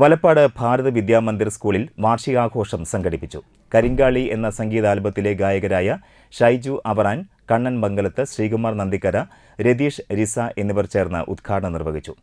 വലപ്പാട് ഭാരത് വിദ്യാമന്ദിർ സ്കൂളിൽ വാർഷികാഘോഷം സംഘടിപ്പിച്ചു. കരിങ്കാളി എന്ന സംഗീതാൽബത്തിലെ ഗായകരായ ഷൈജു അവറാൻ, കണ്ണൻ മംഗലത്ത്, ശ്രീകുമാർ നന്ദിക്കര, രതീഷ് റിസ എന്നിവർ ചേർന്ന് ഉദ്ഘാടനം നിർവഹിച്ചു.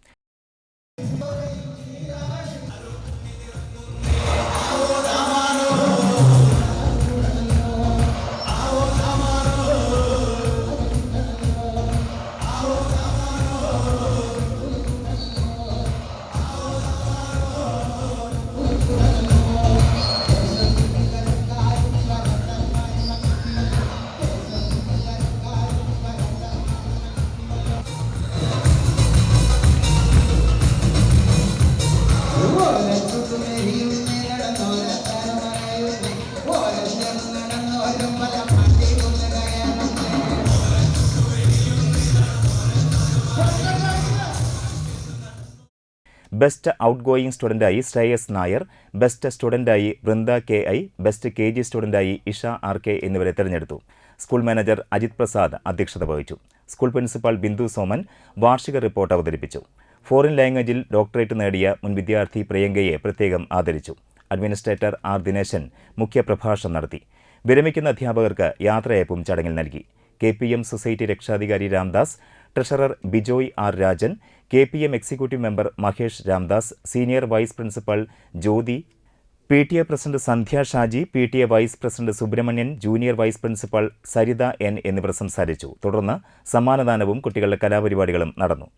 ബെസ്റ്റ് ഔട്ട് ഗോയിങ് സ്റ്റുഡന്റായി ശ്രേയസ് നായർ, ബെസ്റ്റ് സ്റ്റുഡന്റായി വൃന്ദ KI, ബെസ്റ്റ് KG സ്റ്റുഡന്റായി ഇഷ RK എന്നിവരെ തെരഞ്ഞെടുത്തു. സ്കൂൾ മാനേജർ അജിത് പ്രസാദ് അധ്യക്ഷത വഹിച്ചു. സ്കൂൾ പ്രിൻസിപ്പൽ ബിന്ദു സോമൻ വാർഷിക റിപ്പോർട്ട് അവതരിപ്പിച്ചു. ഫോറിൻ ലാംഗ്വേജിൽ ഡോക്ടറേറ്റ് നേടിയ മുൻ വിദ്യാർത്ഥി പ്രിയങ്കയെ പ്രത്യേകം ആദരിച്ചു. അഡ്മിനിസ്ട്രേറ്റർ R ദിനേശൻ മുഖ്യപ്രഭാഷണം നടത്തി. വിരമിക്കുന്ന അധ്യാപകർക്ക് യാത്രയയപ്പും ചടങ്ങിൽ നൽകി. KPM സൊസൈറ്റി രക്ഷാധികാരി Ramdas, treasurer Bijoy R Rajan, KPM executive member Mahesh Ramdas, senior vice principal Jyothi, PTA president Sandhya Shaji, PTA vice president Subramanian, junior vice principal Saritha N എന്നിവർ സംസാരിച്ചു. തുടർന്ന് സമ്മാനദാനവും കുട്ടികളുടെ കലാപരിപാടികളും നടന്നു.